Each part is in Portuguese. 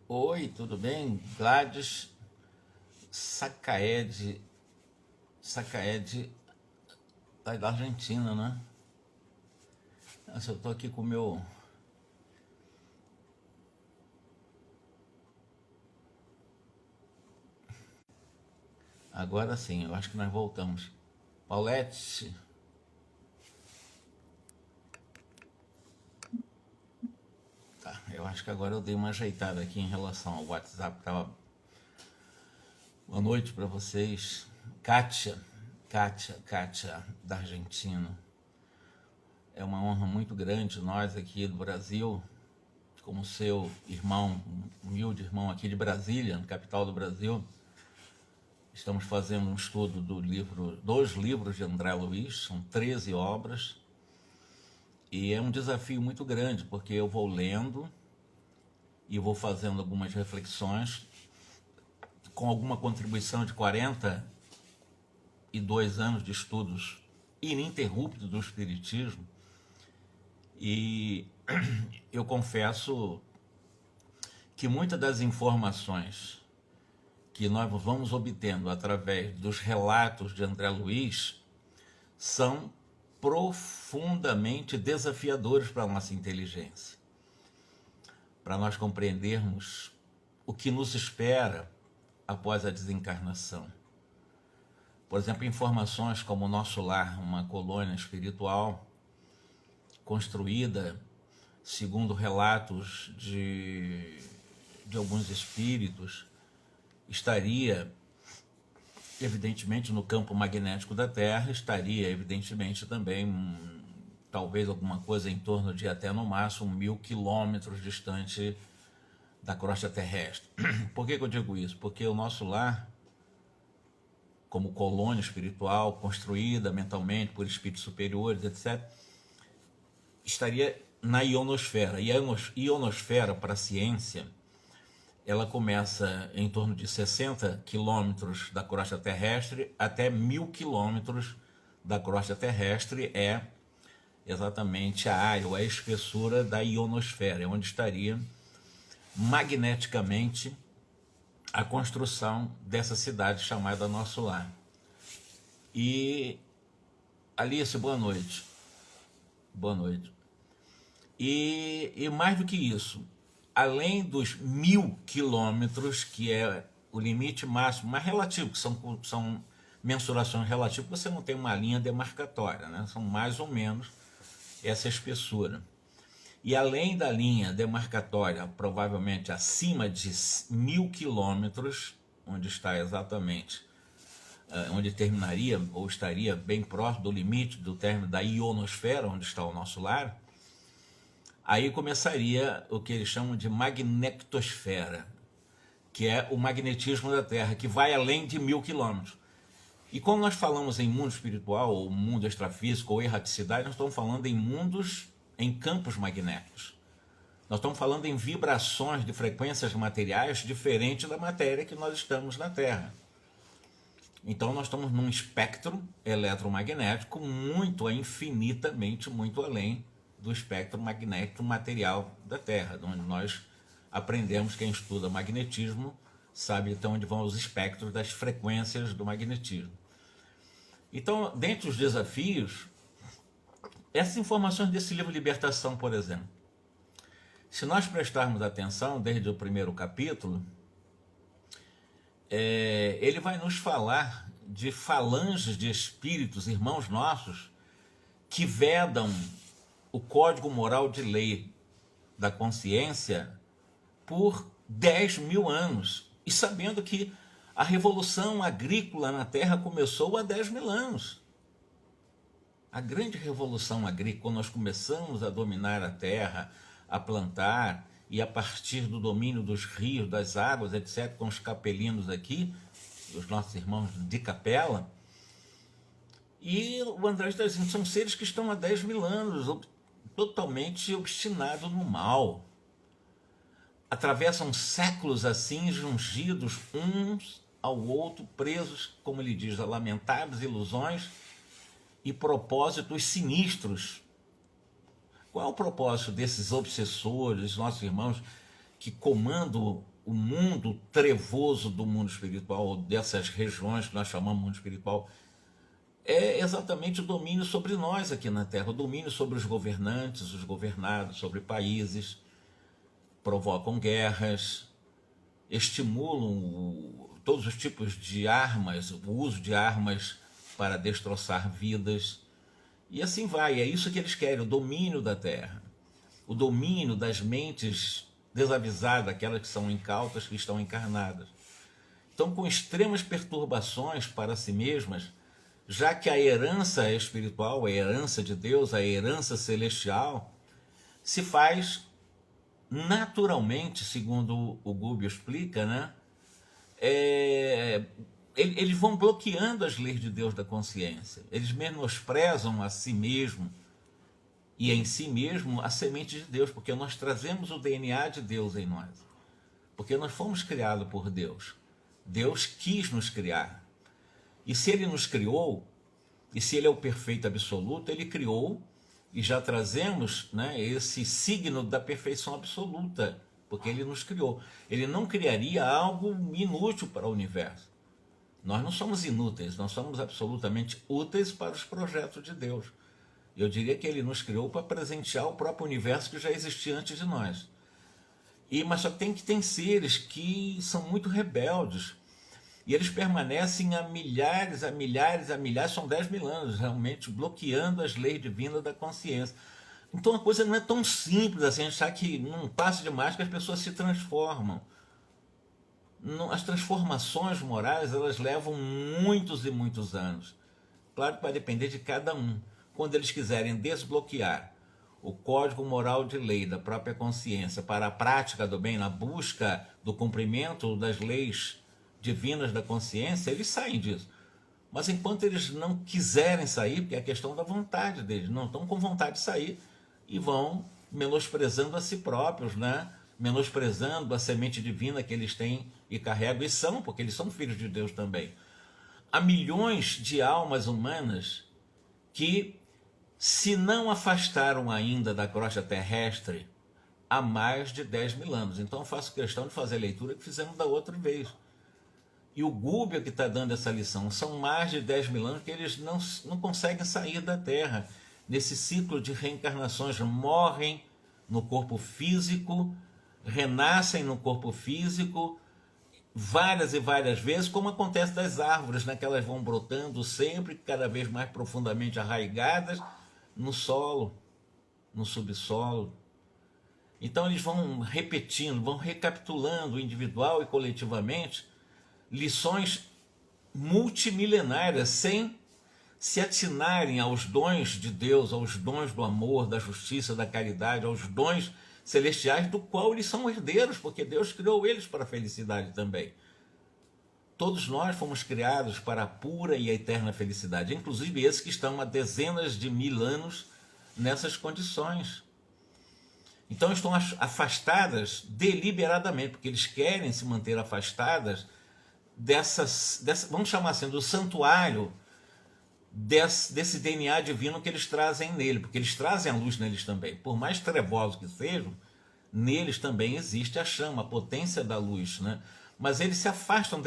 Oi, tudo bem? Gladys Sacaed, Sacaed, tá da Argentina, né? Nossa, eu tô aqui com o meu... Agora sim, eu acho que nós voltamos. Paulette, tá, eu acho que agora eu dei uma ajeitada aqui em relação ao WhatsApp. Boa noite para vocês. Kátia, da Argentina. É uma honra muito grande nós aqui do Brasil, como seu irmão, humilde irmão aqui de Brasília, capital do Brasil. Estamos fazendo um estudo dos livros de André Luiz, são 13 obras, e é um desafio muito grande, porque eu vou lendo e vou fazendo algumas reflexões, com alguma contribuição de 42 anos de estudos ininterruptos do Espiritismo, e eu confesso que muitas das informações que nós vamos obtendo através dos relatos de André Luiz são profundamente desafiadores para a nossa inteligência, para nós compreendermos o que nos espera após a desencarnação. Por exemplo, informações como o Nosso Lar, uma colônia espiritual construída segundo relatos de alguns espíritos, estaria evidentemente no campo magnético da Terra, estaria evidentemente também talvez alguma coisa em torno de até no máximo 1000 quilômetros distante da crosta terrestre. Por que eu digo isso? Porque o Nosso Lar, como colônia espiritual construída mentalmente por espíritos superiores, etc., estaria na ionosfera. E a ionosfera, para a ciência, ela começa em torno de 60 quilômetros da crosta terrestre até 1000 quilômetros da crosta terrestre, é exatamente a área ou a espessura da ionosfera, onde estaria magneticamente a construção dessa cidade chamada Nosso Lar. E Alice, boa noite. Boa noite. E mais do que isso, além dos 1000 quilômetros, que é o limite máximo, mas relativo, que são mensurações relativas, você não tem uma linha demarcatória, né? São mais ou menos essa espessura. E além da linha demarcatória, provavelmente acima de 1000 quilômetros, onde está exatamente, onde terminaria, ou estaria bem próximo do limite do término da ionosfera, onde está o Nosso Lar, aí começaria o que eles chamam de magnetosfera, que é o magnetismo da Terra, que vai além de 1000 quilômetros. E quando nós falamos em mundo espiritual, ou mundo extrafísico, ou erraticidade, nós estamos falando em mundos, em campos magnéticos. Nós estamos falando em vibrações de frequências materiais diferentes da matéria que nós estamos na Terra. Então nós estamos num espectro eletromagnético infinitamente muito além do espectro magnético material da Terra, onde nós aprendemos, quem estuda magnetismo sabe até onde vão os espectros das frequências do magnetismo. Então, dentre os desafios, essas informações desse livro Libertação, por exemplo, se nós prestarmos atenção desde o primeiro capítulo, ele vai nos falar de falanges de espíritos, irmãos nossos, que vedam o código moral de lei da consciência por 10.000 anos, e sabendo que a revolução agrícola na Terra começou há 10.000 anos. A grande revolução agrícola, quando nós começamos a dominar a terra, a plantar, e a partir do domínio dos rios, das águas, etc., com os capelinos aqui, os nossos irmãos de capela, e o André está dizendo, são seres que estão há 10.000 anos totalmente obstinados no mal. Atravessam séculos assim, jungidos uns ao outro, presos, como ele diz, a lamentáveis ilusões e propósitos sinistros. Qual é o propósito desses obsessores, nossos irmãos, que comandam o mundo trevoso do mundo espiritual, ou dessas regiões que nós chamamos de mundo espiritual? É exatamente o domínio sobre nós aqui na Terra, o domínio sobre os governantes, os governados, sobre países, provocam guerras, estimulam todos os tipos de armas, o uso de armas para destroçar vidas, e assim vai. É isso que eles querem, o domínio da Terra, o domínio das mentes desavisadas, aquelas que são incautas, que estão encarnadas. Então, com extremas perturbações para si mesmas, já que a herança espiritual, a herança de Deus, a herança celestial, se faz naturalmente, segundo o Gubbio explica, né? Eles vão bloqueando as leis de Deus da consciência. Eles menosprezam a si mesmo e em si mesmo a semente de Deus, porque nós trazemos o DNA de Deus em nós. Porque nós fomos criados por Deus. Deus quis nos criar. E se Ele nos criou, e se Ele é o perfeito absoluto, Ele criou, e já trazemos, né, esse signo da perfeição absoluta, porque Ele nos criou. Ele não criaria algo inútil para o universo. Nós não somos inúteis, nós somos absolutamente úteis para os projetos de Deus. Eu diria que Ele nos criou para presentear o próprio universo que já existia antes de nós. Mas só tem seres que são muito rebeldes, e eles permanecem há milhares, são 10.000 anos, realmente, bloqueando as leis divinas da consciência. Então a coisa não é tão simples assim, a gente sabe que num passo de mágica as pessoas se transformam. As transformações morais, elas levam muitos e muitos anos. Claro que vai depender de cada um. Quando eles quiserem desbloquear o código moral de lei da própria consciência para a prática do bem, na busca do cumprimento das leis divinas da consciência, eles saem disso. Mas enquanto eles não quiserem sair, porque é a questão da vontade deles, não estão com vontade de sair e vão menosprezando a si próprios, né? Menosprezando a semente divina que eles têm e carregam, e são, porque eles são filhos de Deus também. Há milhões de almas humanas que se não afastaram ainda da crosta terrestre há mais de 10.000 anos. Então eu faço questão de fazer a leitura que fizemos da outra vez. E o Gubbio que está dando essa lição, são mais de 10.000 anos que eles não conseguem sair da Terra. Nesse ciclo de reencarnações, morrem no corpo físico, renascem no corpo físico, várias e várias vezes, como acontece das árvores, né? Que elas vão brotando sempre, cada vez mais profundamente arraigadas no solo, no subsolo. Então eles vão repetindo, vão recapitulando individual e coletivamente lições multimilenárias, sem se atinarem aos dons de Deus, aos dons do amor, da justiça, da caridade, aos dons celestiais, do qual eles são herdeiros, porque Deus criou eles para a felicidade também. Todos nós fomos criados para a pura e a eterna felicidade, inclusive esses que estão há dezenas de mil anos nessas condições. Então estão afastadas deliberadamente, porque eles querem se manter afastadas vamos chamar assim, do santuário desse DNA divino que eles trazem nele, porque eles trazem a luz neles também. Por mais trevosos que sejam, neles também existe a chama, a potência da luz, né? Mas eles se afastam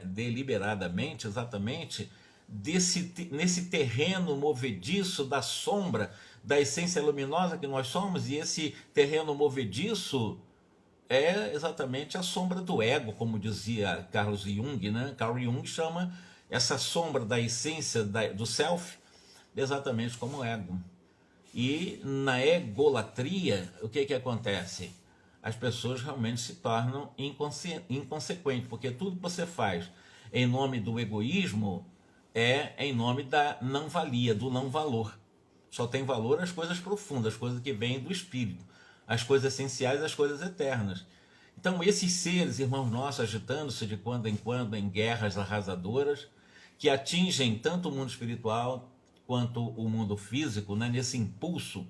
deliberadamente, exatamente, nesse terreno movediço da sombra, da essência luminosa que nós somos, e esse terreno movediço é exatamente a sombra do ego, como dizia Carl Jung, né? Carl Jung chama essa sombra da essência do self exatamente como ego. E na egolatria, o que acontece? As pessoas realmente se tornam inconsequentes, porque tudo que você faz em nome do egoísmo é em nome da não-valia, do não-valor. Só tem valor as coisas profundas, as coisas que vêm do espírito, as coisas essenciais, as coisas eternas. Então esses seres, irmãos nossos, agitando-se de quando em quando em guerras arrasadoras, que atingem tanto o mundo espiritual quanto o mundo físico, né, nesse impulso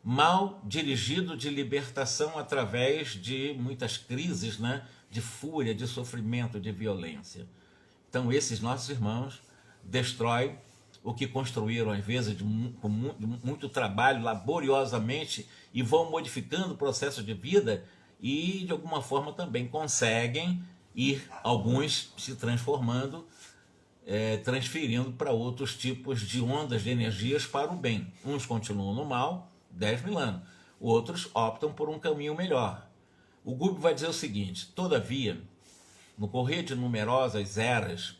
mal dirigido de libertação através de muitas crises, né, de fúria, de sofrimento, de violência. Então esses nossos irmãos destroem o que construíram, às vezes, com muito trabalho, laboriosamente, e vão modificando o processo de vida e, de alguma forma, também conseguem ir, alguns se transformando, transferindo para outros tipos de ondas de energias para o bem. Uns continuam no mal, 10 mil anos. Outros optam por um caminho melhor. O Gubbio vai dizer o seguinte: todavia, no correr de numerosas eras,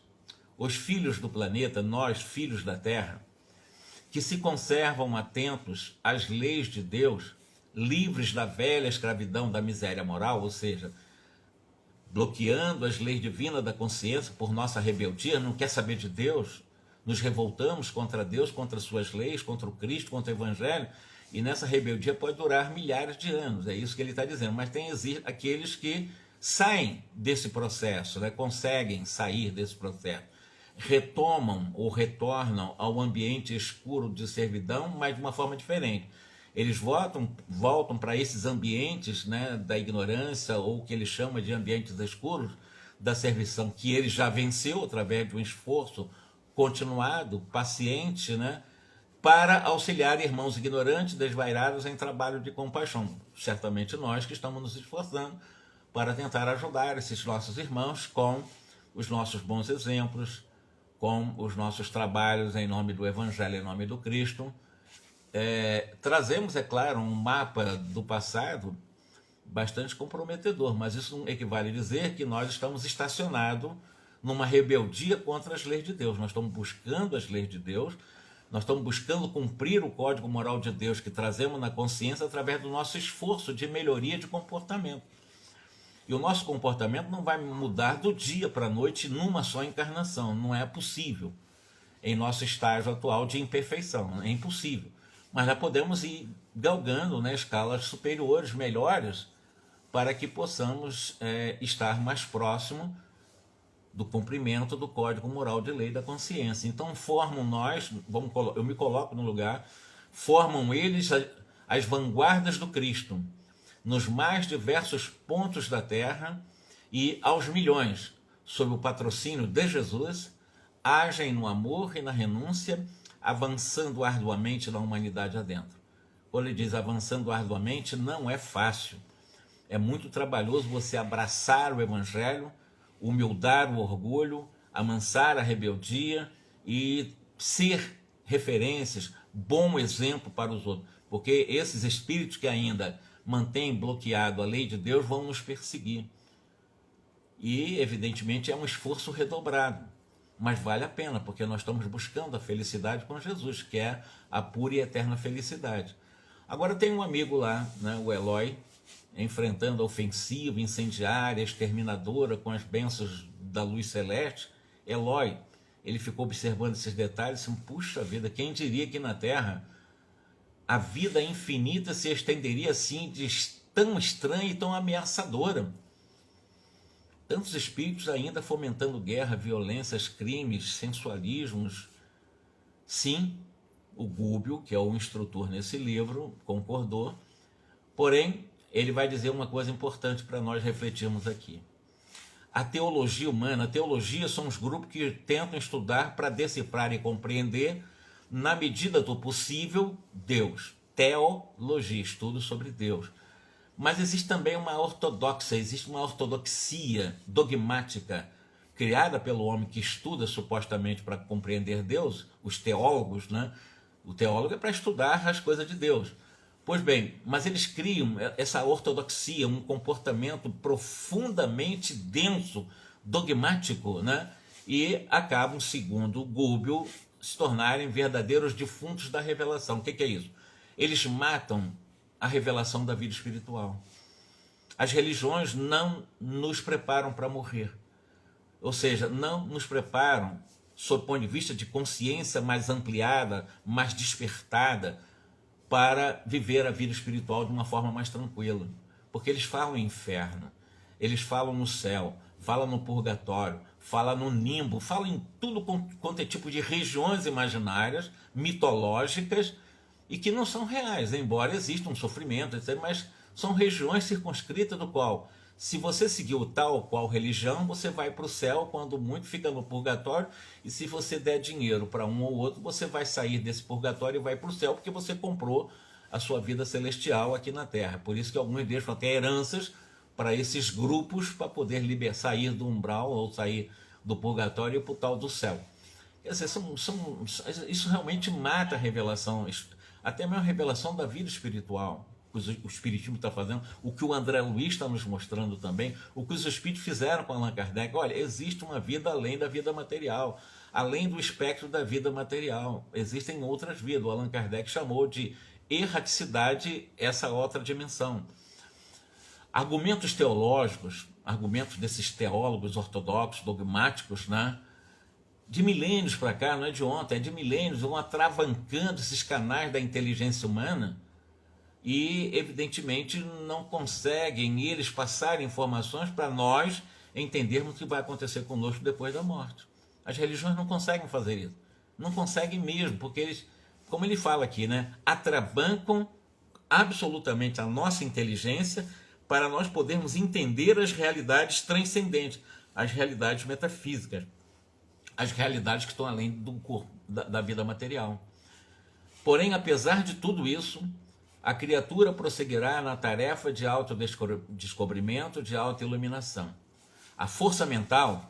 os filhos do planeta, nós, filhos da Terra, que se conservam atentos às leis de Deus, livres da velha escravidão da miséria moral, ou seja, bloqueando as leis divinas da consciência por nossa rebeldia, não quer saber de Deus, nos revoltamos contra Deus, contra suas leis, contra o Cristo, contra o Evangelho, e nessa rebeldia pode durar milhares de anos, é isso que ele está dizendo. Mas tem aqueles que saem desse processo, né? Conseguem sair desse processo, retomam ou retornam ao ambiente escuro de servidão, mas de uma forma diferente. Eles voltam para esses ambientes, né, da ignorância, ou o que ele chama de ambientes escuros da servição, que ele já venceu através de um esforço continuado, paciente, né, para auxiliar irmãos ignorantes, desvairados em trabalho de compaixão. Certamente nós que estamos nos esforçando para tentar ajudar esses nossos irmãos com os nossos bons exemplos, com os nossos trabalhos em nome do Evangelho, em nome do Cristo. Trazemos, é claro, um mapa do passado bastante comprometedor, mas isso não equivale a dizer que nós estamos estacionados numa rebeldia contra as leis de Deus. Nós estamos buscando as leis de Deus, nós estamos buscando cumprir o código moral de Deus que trazemos na consciência através do nosso esforço de melhoria de comportamento. E o nosso comportamento não vai mudar do dia para a noite numa só encarnação, não é possível em nosso estágio atual de imperfeição, é impossível. Mas já podemos ir galgando, né, escalas superiores, melhores, para que possamos estar mais próximo do cumprimento do Código Moral de Lei da Consciência. Então formam nós, eu me coloco no lugar, formam eles as vanguardas do Cristo, nos mais diversos pontos da Terra e aos milhões, sob o patrocínio de Jesus, agem no amor e na renúncia, avançando arduamente na humanidade adentro. Quando ele diz avançando arduamente, não é fácil. É muito trabalhoso você abraçar o Evangelho, humildar o orgulho, amansar a rebeldia e ser referências, bom exemplo para os outros. Porque esses espíritos que ainda mantêm bloqueado a lei de Deus vão nos perseguir. E, evidentemente, é um esforço redobrado. Mas vale a pena, porque nós estamos buscando a felicidade com Jesus, que é a pura e eterna felicidade. Agora tem um amigo lá, né, o Eloy, enfrentando a ofensiva, incendiária, exterminadora, com as bênçãos da luz celeste. Eloy, ele ficou observando esses detalhes e disse: puxa vida, quem diria que na Terra a vida infinita se estenderia assim, de tão estranha e tão ameaçadora. Tantos espíritos ainda fomentando guerra, violências, crimes, sensualismos. Sim, o Gubbio, que é o instrutor nesse livro, concordou. Porém, ele vai dizer uma coisa importante para nós refletirmos aqui. A teologia humana, a teologia são os grupos que tentam estudar para decifrar e compreender, na medida do possível, Deus. Teologia, estudo sobre Deus. Mas existe também uma existe uma ortodoxia dogmática criada pelo homem que estuda supostamente para compreender Deus, os teólogos, né? O teólogo é para estudar as coisas de Deus. Pois bem, mas eles criam essa ortodoxia, um comportamento profundamente denso, dogmático, né? E acabam, segundo Gubbio, se tornarem verdadeiros defuntos da revelação. O que é isso? Eles matam a revelação da vida espiritual. As religiões não nos preparam para morrer. Ou seja, não nos preparam, sob o ponto de vista de consciência mais ampliada, mais despertada, para viver a vida espiritual de uma forma mais tranquila. Porque eles falam em inferno, eles falam no céu, falam no purgatório, falam no nimbo, falam em tudo quanto é tipo de regiões imaginárias, mitológicas, e que não são reais, embora exista um sofrimento, etc., mas são regiões circunscritas do qual, Se você seguiu tal qual religião, você vai para o céu, quando muito fica no purgatório, e se você der dinheiro para um ou outro, você vai sair desse purgatório e vai para o céu, porque você comprou a sua vida celestial aqui na Terra. Por isso que alguns deixam até heranças para esses grupos, para poder sair do umbral ou sair do purgatório e para o tal do céu. Quer dizer, isso realmente mata a revelação, até mesmo a revelação da vida espiritual. O Espiritismo está fazendo, o que o André Luiz está nos mostrando também, o que os Espíritos fizeram com Allan Kardec. Olha, existe uma vida além da vida material, além do espectro da vida material. Existem outras vidas. O Allan Kardec chamou de erraticidade essa outra dimensão. Argumentos teológicos, argumentos desses teólogos ortodoxos, dogmáticos, né? De milênios para cá, não é de ontem, é de milênios, vão atravancando esses canais da inteligência humana e, evidentemente, não conseguem eles passar informações para nós entendermos o que vai acontecer conosco depois da morte. As religiões não conseguem fazer isso. Não conseguem mesmo, porque eles, como ele fala aqui, né, atravancam absolutamente a nossa inteligência para nós podermos entender as realidades transcendentes, as realidades metafísicas, as realidades que estão além do corpo, da vida material. Porém, apesar de tudo isso, a criatura prosseguirá na tarefa de autodescobrimento, de autoiluminação. A força mental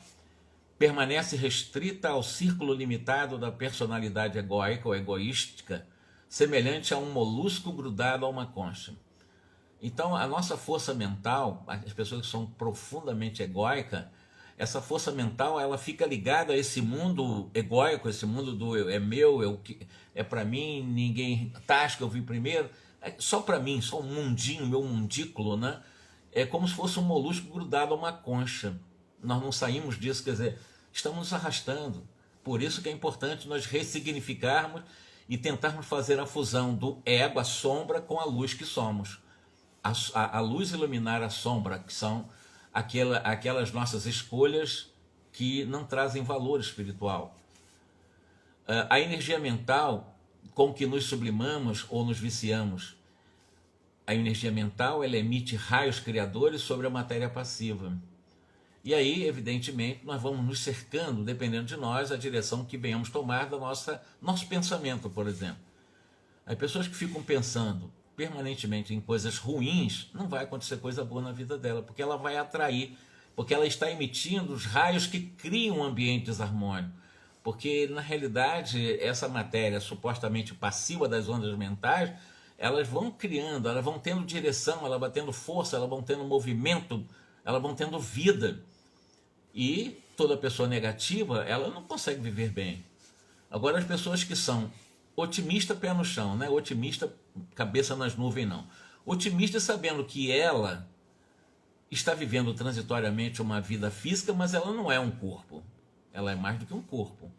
permanece restrita ao círculo limitado da personalidade egóica ou egoística, semelhante a um molusco grudado a uma concha. Então, a nossa força mental, as pessoas que são profundamente egóicas, essa força mental, ela fica ligada a esse mundo egóico, esse mundo do é meu, é para mim, ninguém tasca, eu vim primeiro, só para mim, só um mundinho, meu mundículo, né? É como se fosse um molusco grudado a uma concha. Nós não saímos disso, quer dizer, estamos nos arrastando. Por isso que é importante nós ressignificarmos e tentarmos fazer a fusão do ego, a sombra, com a luz que somos. A luz iluminar a sombra, que são aquelas nossas escolhas que não trazem valor espiritual. A energia mental com que nos sublimamos ou nos viciamos. A energia mental, ela emite raios criadores sobre a matéria passiva. E aí, evidentemente, nós vamos nos cercando, dependendo de nós, a direção que venhamos tomar da nosso pensamento, por exemplo. As pessoas que ficam pensando permanentemente em coisas ruins, não vai acontecer coisa boa na vida dela, porque ela vai atrair, porque ela está emitindo os raios que criam um ambiente desarmônico. Porque, na realidade, essa matéria supostamente passiva das ondas mentais, elas vão criando, elas vão tendo direção, elas vão tendo força, elas vão tendo movimento, elas vão tendo vida. E toda pessoa negativa, ela não consegue viver bem. Agora, as pessoas que são otimista pé no chão, né? Otimista cabeça nas nuvens, não. Otimista sabendo que ela está vivendo transitoriamente uma vida física, mas ela não é um corpo. Ela é mais do que um corpo.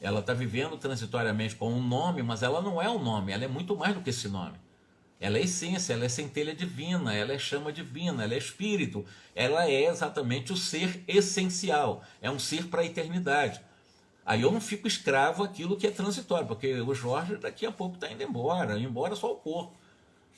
Ela está vivendo transitoriamente com um nome, mas ela não é um nome, ela é muito mais do que esse nome. Ela é essência, ela é centelha divina, ela é chama divina, ela é espírito. Ela é exatamente o ser essencial, é um ser para a eternidade. Aí eu não fico escravo àquilo que é transitório, porque o Jorge daqui a pouco está indo embora só o corpo.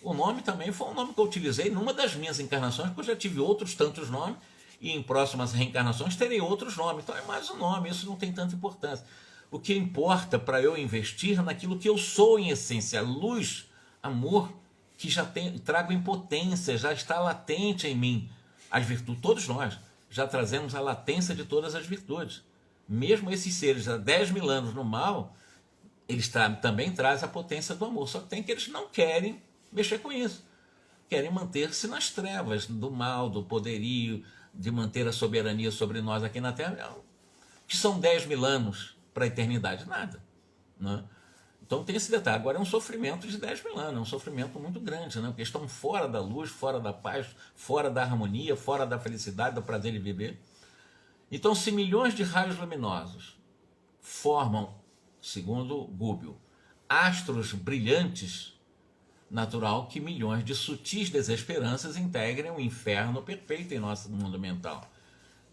O nome também foi um nome que eu utilizei numa das minhas encarnações, porque eu já tive outros tantos nomes, e em próximas reencarnações terei outros nomes. Então é mais um nome, isso não tem tanta importância. O que importa para eu investir naquilo que eu sou em essência, luz, amor, que já trago em potência, já está latente em mim. As virtudes, todos nós já trazemos a latência de todas as virtudes. Mesmo esses seres há 10 mil anos no mal, eles também trazem a potência do amor. Só que tem que eles não querem mexer com isso. Querem manter-se nas trevas do mal, do poderio, de manter a soberania sobre nós aqui na Terra. Que são 10 mil anos para a eternidade? Nada. Né? Então tem esse detalhe. Agora é um sofrimento de 10 mil anos, é um sofrimento muito grande, né? Porque estão fora da luz, fora da paz, fora da harmonia, fora da felicidade, do prazer de viver. Então, se milhões de raios luminosos formam, segundo Gubbio, astros brilhantes, natural que milhões de sutis desesperanças integrem o inferno perfeito em nosso mundo mental.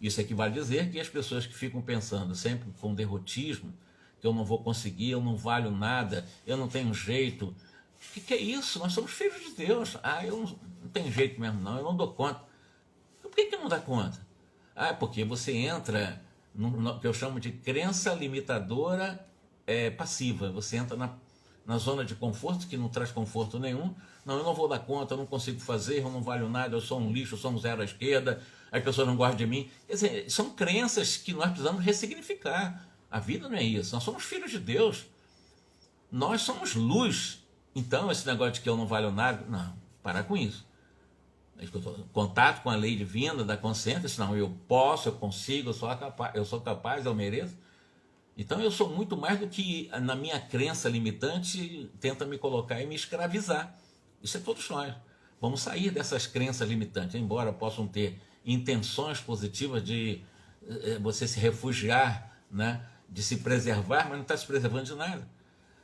Isso equivale a dizer que as pessoas que ficam pensando sempre com derrotismo, que eu não vou conseguir, eu não valho nada, eu não tenho jeito. O que é isso? Nós somos filhos de Deus. Eu não tenho jeito mesmo não, eu não dou conta. Por que não dá conta? Ah, porque você entra no que eu chamo de crença limitadora passiva. Você entra na zona de conforto, que não traz conforto nenhum. Não, eu não vou dar conta, eu não consigo fazer, eu não valho nada, eu sou um lixo, eu sou um zero à esquerda, as pessoas não gostam de mim. Quer dizer, são crenças que nós precisamos ressignificar. A vida não é isso, nós somos filhos de Deus. Nós somos luz. Então, esse negócio de que eu não valho nada, não, parar com isso. Contato com a lei divina da consciência, senão eu posso, eu consigo, eu sou capaz, eu mereço. Então eu sou muito mais do que na minha crença limitante tenta me colocar e me escravizar. Isso é todos nós. Vamos sair dessas crenças limitantes, embora possam ter intenções positivas de você se refugiar, né, de se preservar, mas não está se preservando de nada.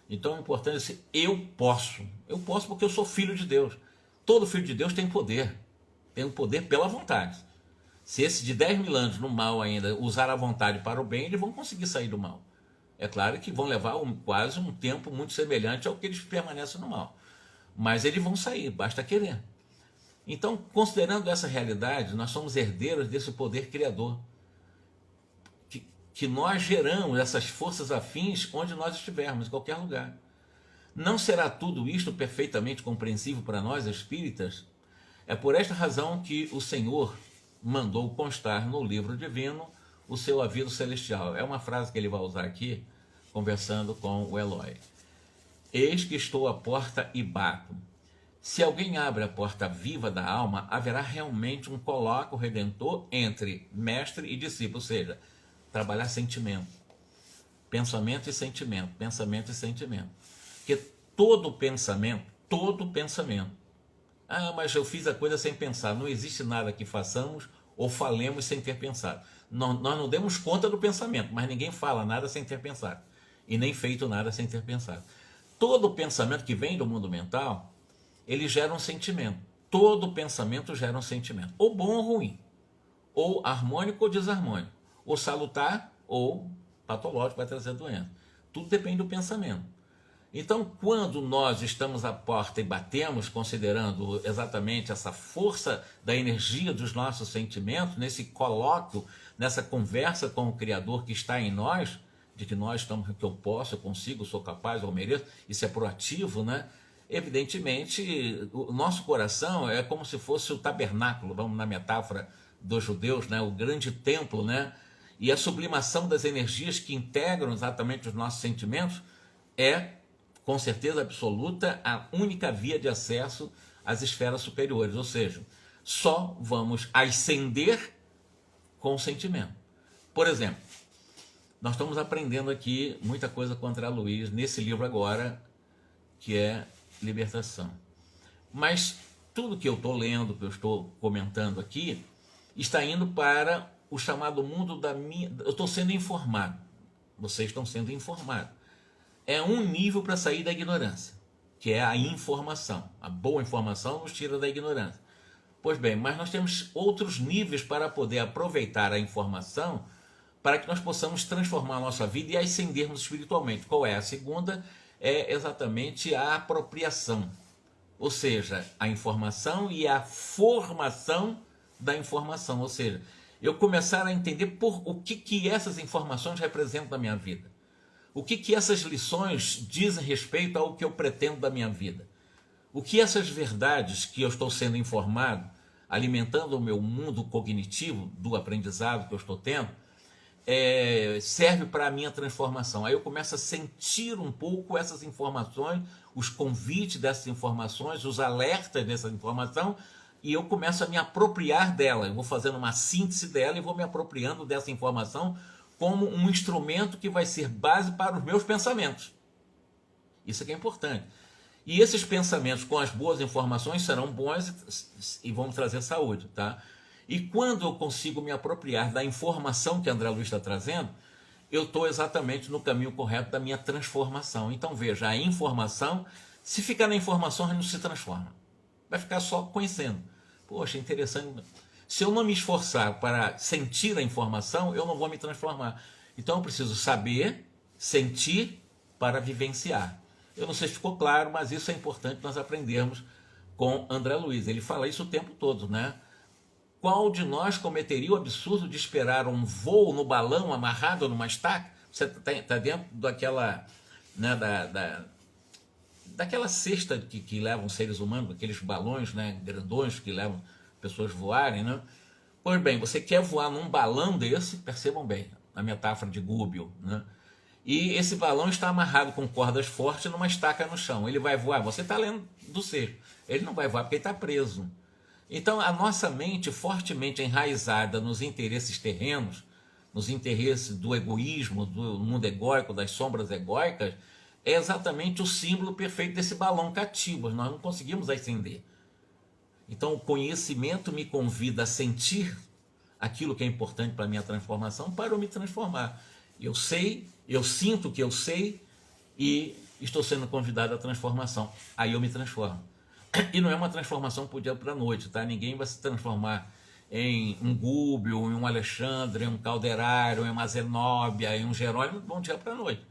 Então o importante é assim, eu posso porque eu sou filho de Deus. Todo filho de Deus tem o poder pela vontade. Se esse de 10 mil anos no mal ainda usar a vontade para o bem, eles vão conseguir sair do mal. É claro que vão levar quase um tempo muito semelhante ao que eles permanecem no mal. Mas eles vão sair, basta querer. Então, considerando essa realidade, nós somos herdeiros desse poder criador. Que nós geramos essas forças afins onde nós estivermos, em qualquer lugar. Não será tudo isto perfeitamente compreensível para nós, espíritas? É por esta razão que o Senhor mandou constar no livro divino o seu aviso celestial. É uma frase que ele vai usar aqui, conversando com o Eloy. Eis que estou à porta e bato. Se alguém abre a porta viva da alma, haverá realmente um colóquio redentor entre mestre e discípulo, ou seja, trabalhar sentimento, pensamento e sentimento, pensamento e sentimento. Porque todo pensamento, ah, mas eu fiz a coisa sem pensar. Não existe nada que façamos ou falemos sem ter pensado. Nós não demos conta do pensamento, mas ninguém fala nada sem ter pensado. E nem feito nada sem ter pensado. Todo pensamento que vem do mundo mental, ele gera um sentimento. Todo pensamento gera um sentimento. Ou bom ou ruim. Ou harmônico ou desarmônico. Ou salutar ou patológico, vai trazer doença. Tudo depende do pensamento. Então, quando nós estamos à porta e batemos, considerando exatamente essa força da energia dos nossos sentimentos, nesse colóquio, nessa conversa com o Criador que está em nós, de que nós estamos, que eu posso, eu consigo, eu sou capaz, eu mereço, isso é proativo, né? Evidentemente, o nosso coração é como se fosse o tabernáculo, vamos na metáfora dos judeus, né? O grande templo, né? E a sublimação das energias que integram exatamente os nossos sentimentos é, com certeza absoluta, a única via de acesso às esferas superiores, ou seja, só vamos ascender com o sentimento. Por exemplo, nós estamos aprendendo aqui muita coisa com André Luiz nesse livro agora, que é Libertação. Mas tudo que eu estou lendo, que eu estou comentando aqui, está indo para o chamado mundo da minha... Eu estou sendo informado, vocês estão sendo informados. É um nível para sair da ignorância, que é a informação. A boa informação nos tira da ignorância. Pois bem, mas nós temos outros níveis para poder aproveitar a informação para que nós possamos transformar a nossa vida e ascendermos espiritualmente. Qual é? A segunda é exatamente a apropriação, ou seja, a informação e a formação da informação, ou seja, eu começar a entender o que essas informações representam na minha vida. O que essas lições dizem respeito ao que eu pretendo da minha vida? O que essas verdades que eu estou sendo informado, alimentando o meu mundo cognitivo do aprendizado que eu estou tendo, serve para a minha transformação? Aí eu começo a sentir um pouco essas informações, os convites dessas informações, os alertas dessa informação, e eu começo a me apropriar dela. Eu vou fazendo uma síntese dela e vou me apropriando dessa informação como um instrumento que vai ser base para os meus pensamentos. Isso é que é importante. E esses pensamentos com as boas informações serão bons e vão trazer saúde, tá? E quando eu consigo me apropriar da informação que André Luiz está trazendo, eu estou exatamente no caminho correto da minha transformação. Então veja, a informação, se ficar na informação, não se transforma. Vai ficar só conhecendo. Poxa, interessante. Se eu não me esforçar para sentir a informação, eu não vou me transformar. Então eu preciso saber, sentir para vivenciar. Eu não sei se ficou claro, mas isso é importante nós aprendermos com André Luiz. Ele fala isso o tempo todo, né? qual de nós cometeria o absurdo de esperar um voo no balão amarrado numa estaca? Você está dentro daquela, né, daquela cesta que levam seres humanos, aqueles balões, né, grandões que levam pessoas voarem, né? Pois bem, você quer voar num balão desse, percebam bem, a metáfora de Goebel, né? E esse balão está amarrado com cordas fortes numa estaca no chão. Ele vai voar, você está lendo do ser. Ele não vai voar porque ele está preso. Então, a nossa mente fortemente enraizada nos interesses terrenos, nos interesses do egoísmo, do mundo egóico, das sombras egóicas, é exatamente o símbolo perfeito desse balão cativo. Nós não conseguimos ascender. Então, o conhecimento me convida a sentir aquilo que é importante para a minha transformação, para eu me transformar. Eu sei, eu sinto que eu sei e estou sendo convidado à transformação. Aí eu me transformo. E não é uma transformação do dia para a noite, tá? Ninguém vai se transformar em um Goebel, em um Alexandre, em um Calderaro, em uma Zenóbia, em um Jerônimo, de um dia para a noite.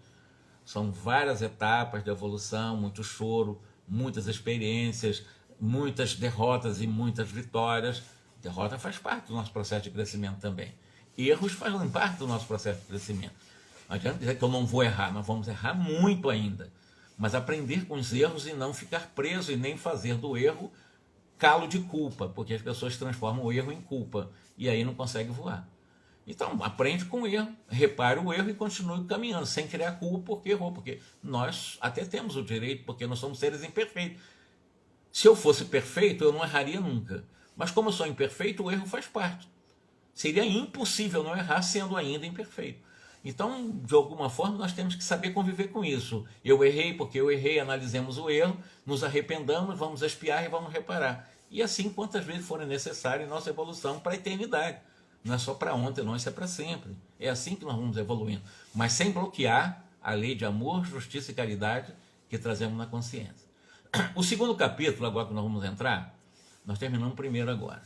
São várias etapas de evolução, muito choro, muitas experiências, muitas derrotas e muitas vitórias. Derrota faz parte do nosso processo de crescimento também. Erros fazem parte do nosso processo de crescimento. Não adianta dizer que eu não vou errar, nós vamos errar muito ainda. Mas aprender com os erros e não ficar preso e nem fazer do erro calo de culpa, porque as pessoas transformam o erro em culpa e aí não conseguem voar. Então, aprende com o erro, repare o erro e continue caminhando, sem criar culpa porque errou, porque nós até temos o direito, porque nós somos seres imperfeitos. Se eu fosse perfeito, eu não erraria nunca. Mas como eu sou imperfeito, o erro faz parte. Seria impossível não errar sendo ainda imperfeito. Então, de alguma forma, nós temos que saber conviver com isso. Eu errei porque eu errei, analisemos o erro, nos arrependamos, vamos expiar e vamos reparar. E assim, quantas vezes forem necessárias em nossa evolução para a eternidade. Não é só para ontem, não, isso é para sempre. É assim que nós vamos evoluindo. Mas sem bloquear a lei de amor, justiça e caridade que trazemos na consciência. O segundo capítulo, agora que nós vamos entrar, nós terminamos o primeiro agora.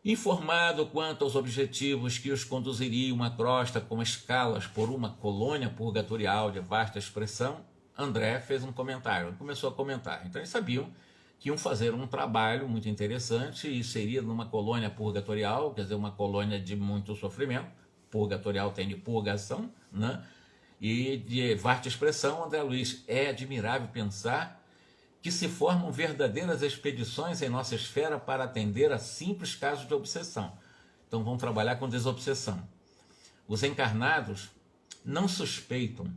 Informado quanto aos objetivos que os conduziriam uma crosta com escalas por uma colônia purgatorial de vasta expressão, André fez um comentário, ele começou a comentar. Então eles sabiam que iam fazer um trabalho muito interessante e seria numa colônia purgatorial, quer dizer, uma colônia de muito sofrimento. Purgatorial tem de purgação, né? E de vasta expressão. André Luiz, é admirável pensar que se formam verdadeiras expedições em nossa esfera para atender a simples casos de obsessão. Então vamos trabalhar com desobsessão. Os encarnados não suspeitam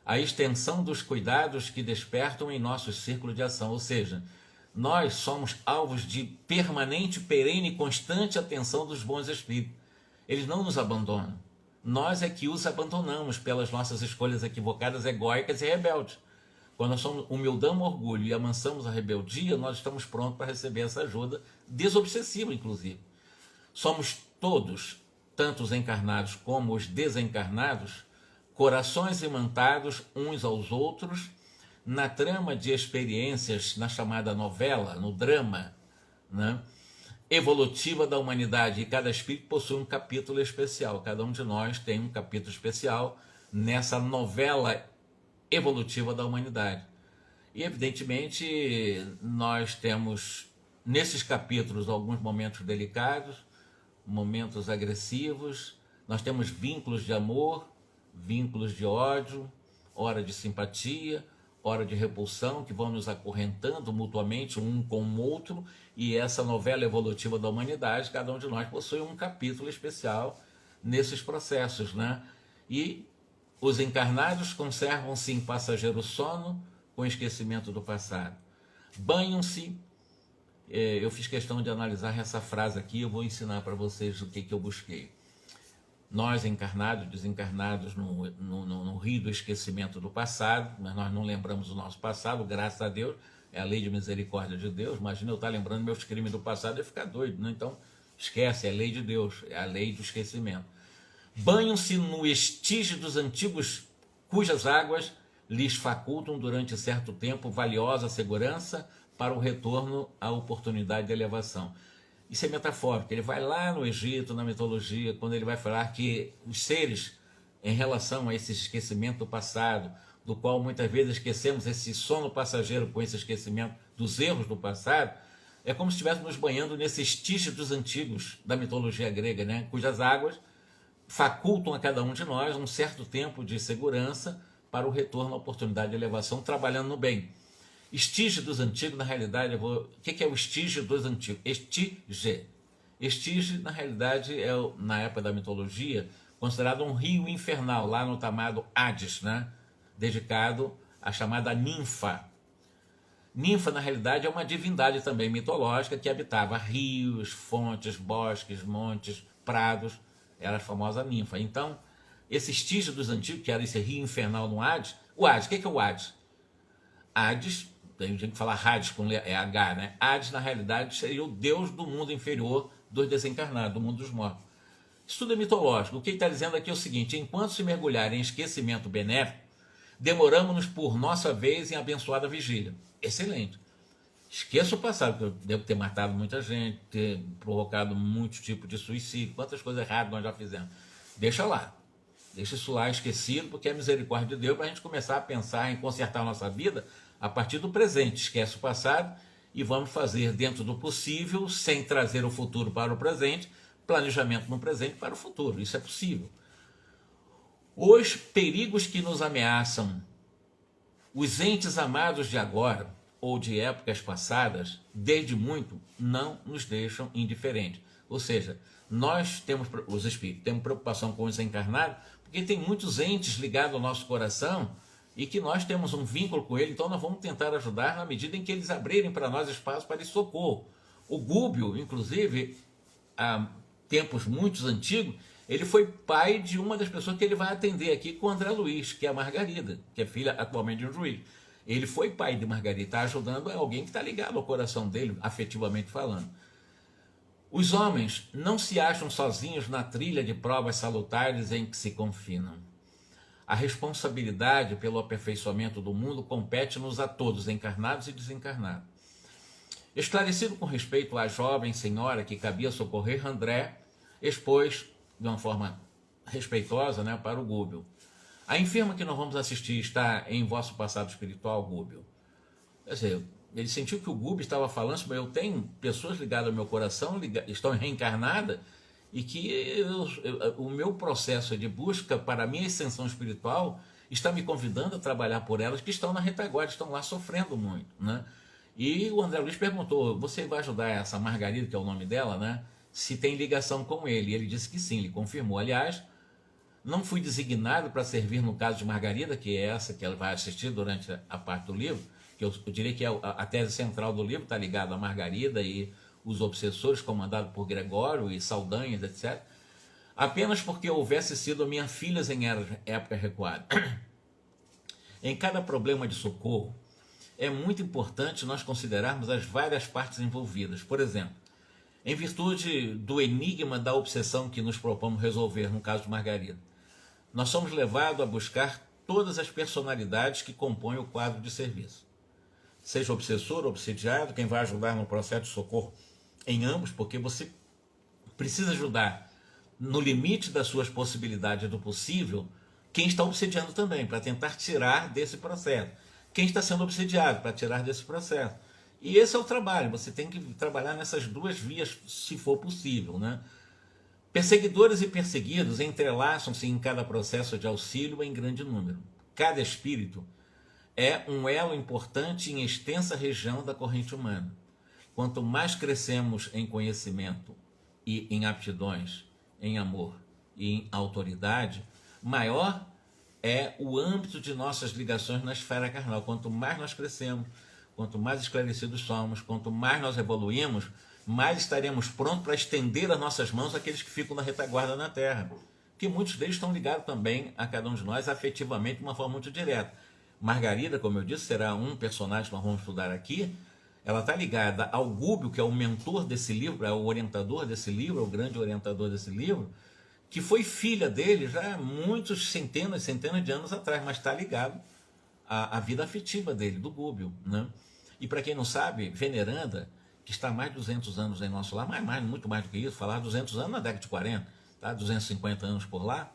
a extensão dos cuidados que despertam em nosso círculo de ação, ou seja, nós somos alvos de permanente, perene e constante atenção dos bons espíritos. Eles não nos abandonam. Nós é que os abandonamos pelas nossas escolhas equivocadas, egóicas e rebeldes. Quando nós somos humildamos o orgulho e amansamos a rebeldia, nós estamos prontos para receber essa ajuda desobsessiva, inclusive. Somos todos, tanto os encarnados como os desencarnados, corações imantados uns aos outros, na trama de experiências, na chamada novela, no drama, né, evolutiva da humanidade. E cada espírito possui um capítulo especial. Cada um de nós tem um capítulo especial nessa novela evolutiva da humanidade. E, evidentemente, nós temos, nesses capítulos, alguns momentos delicados, momentos agressivos, nós temos vínculos de amor, vínculos de ódio, hora de simpatia, hora de repulsão, que vão nos acorrentando mutuamente um com o outro, e essa novela evolutiva da humanidade, cada um de nós possui um capítulo especial nesses processos, né? E os encarnados conservam-se em passageiro sono com esquecimento do passado. Banham-se, eu fiz questão de analisar essa frase aqui, eu vou ensinar para vocês o que eu busquei. Nós, encarnados, desencarnados no rio do esquecimento do passado, mas nós não lembramos o nosso passado, graças a Deus, é a lei de misericórdia de Deus. Imagina eu estar lembrando meus crimes do passado e ficar doido, né? Então, esquece, é a lei de Deus, é a lei do esquecimento. Banham-se no estígio dos antigos, cujas águas lhes facultam durante certo tempo valiosa segurança para o retorno à oportunidade de elevação. Isso é metafórico. Ele vai lá no Egito, na mitologia, quando ele vai falar que os seres, em relação a esse esquecimento do passado, do qual muitas vezes esquecemos esse sono passageiro com esse esquecimento dos erros do passado, É como se estivéssemos nos banhando nesses tígidos antigos da mitologia grega, né? Cujas águas facultam a cada um de nós um certo tempo de segurança para o retorno à oportunidade de elevação, trabalhando no bem. Estige dos antigos, na realidade, o que é o estige dos antigos? Estige. Estige, na realidade, é, na época da mitologia, considerado um rio infernal, lá no chamado Hades, né? Dedicado à chamada ninfa. Ninfa, na realidade, é uma divindade também mitológica que habitava rios, fontes, bosques, montes, prados. Era a famosa ninfa. Então, esse estígio dos antigos, que era esse rio infernal no Hades, o Hades, o que é o Hades? Hades, tem gente que fala Hades com H, né? Hades, na realidade, seria o deus do mundo inferior dos desencarnados, do mundo dos mortos. Isso tudo é mitológico. O que ele está dizendo aqui é o seguinte: enquanto se mergulhar em esquecimento benéfico, demoramos-nos por nossa vez em abençoada vigília. Excelente. Esqueça o passado, que eu devo ter matado muita gente, ter provocado muitos tipos de suicídio, quantas coisas erradas nós já fizemos. Deixa lá. Deixa isso lá esquecido, porque é misericórdia de Deus para a gente começar a pensar em consertar a nossa vida a partir do presente. Esquece o passado e vamos fazer dentro do possível, sem trazer o futuro para o presente, planejamento no presente para o futuro. Isso é possível. Os perigos que nos ameaçam, os entes amados de agora ou de épocas passadas, desde muito, não nos deixam indiferentes. Ou seja, nós temos, os espíritos, temos preocupação com os encarnados, porque tem muitos entes ligados ao nosso coração e que nós temos um vínculo com ele, então nós vamos tentar ajudar na medida em que eles abrirem para nós espaço para esse socorro. O Gúbio, inclusive, há tempos muito antigos, ele foi pai de uma das pessoas que ele vai atender aqui com o André Luiz, que é a Margarida, que é filha atualmente de um juiz. Ele foi pai de Margarida, está ajudando alguém que está ligado ao coração dele, afetivamente falando. Os homens não se acham sozinhos na trilha de provas salutares em que se confinam. A responsabilidade pelo aperfeiçoamento do mundo compete-nos a todos, encarnados e desencarnados. Esclarecido com respeito à jovem senhora que cabia socorrer, André expôs de uma forma respeitosa, né, para o Gúbio. A enferma que nós vamos assistir está em vosso passado espiritual, Gúbio? Quer dizer, ele sentiu que o Gúbio estava falando sobre: eu tenho pessoas ligadas ao meu coração, estão reencarnadas, e que o meu processo de busca para a minha ascensão espiritual está me convidando a trabalhar por elas que estão na retaguarda, estão lá sofrendo muito, né? E o André Luiz perguntou: você vai ajudar essa Margarida, que é o nome dela, né? Se tem ligação com ele. E ele disse que sim, ele confirmou. Aliás, não fui designado para servir no caso de Margarida, que é essa que ela vai assistir durante a parte do livro, que eu diria que a tese central do livro está ligada a Margarida e os obsessores, comandados por Gregório e Saldanhas, etc., apenas porque houvesse sido minha filha em época recuada. Em cada problema de socorro, é muito importante nós considerarmos as várias partes envolvidas. Por exemplo, em virtude do enigma da obsessão que nos propomos resolver no caso de Margarida, nós somos levados a buscar todas as personalidades que compõem o quadro de serviço. Seja obsessor, obsidiado, quem vai ajudar no processo de socorro em ambos, porque você precisa ajudar no limite das suas possibilidades do possível quem está obsidiando também, para tentar tirar desse processo. Quem está sendo obsidiado, para tirar desse processo. E esse é o trabalho, você tem que trabalhar nessas duas vias, se for possível, né? Perseguidores e perseguidos entrelaçam-se em cada processo de auxílio em grande número. Cada espírito é um elo importante em extensa região da corrente humana. Quanto mais crescemos em conhecimento e em aptidões, em amor e em autoridade, maior é o âmbito de nossas ligações na esfera carnal. Quanto mais nós crescemos, quanto mais esclarecidos somos, quanto mais nós evoluímos, mais estaremos prontos para estender as nossas mãos àqueles que ficam na retaguarda na Terra. Que muitos deles estão ligados também a cada um de nós afetivamente de uma forma muito direta. Margarida, como eu disse, será um personagem que nós vamos estudar aqui. Ela está ligada ao Gúbio, que é o mentor desse livro, é o orientador desse livro, é o grande orientador desse livro, que foi filha dele já há muitos centenas de anos atrás, mas está ligado à vida afetiva dele, do Gúbio, né? E para quem não sabe, Veneranda, que está há mais de 200 anos em nosso lar, muito mais do que isso, falar 200 anos na década de 40, tá? 250 anos por lá,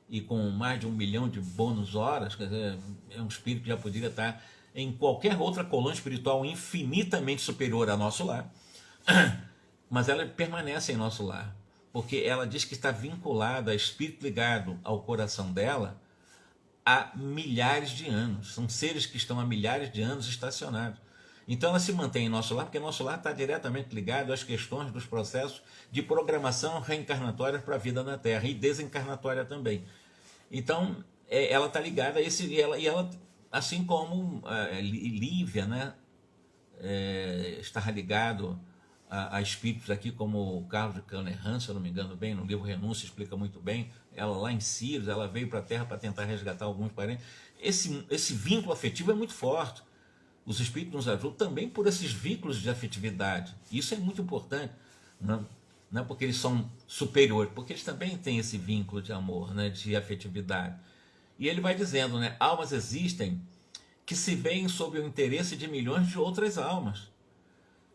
e com mais de 1 milhão de bônus horas, quer dizer, é um espírito que já poderia estar em qualquer outra colônia espiritual infinitamente superior ao nosso lar. mas ela permanece em nosso lar, porque ela diz que está vinculada a espírito ligado ao coração dela há milhares de anos. São seres que estão há milhares de anos estacionados. Então ela se mantém em nosso lar, porque nosso lar está diretamente ligado às questões dos processos de programação reencarnatória para a vida na Terra e desencarnatória também. Então ela está ligada a esse, e ela assim como Lívia, né, está ligado a espíritos aqui como o Carlos de Canerhan, se eu não me engano bem, no livro Renúncia explica muito bem. Ela lá em Sirius, ela veio para a Terra para tentar resgatar alguns parentes. Esse vínculo afetivo é muito forte. Os espíritos nos ajudam também por esses vínculos de afetividade. Isso é muito importante, não é porque eles são superiores, porque eles também têm esse vínculo de amor, né, de afetividade. E ele vai dizendo, né, almas existem que se veem sob o interesse de milhões de outras almas.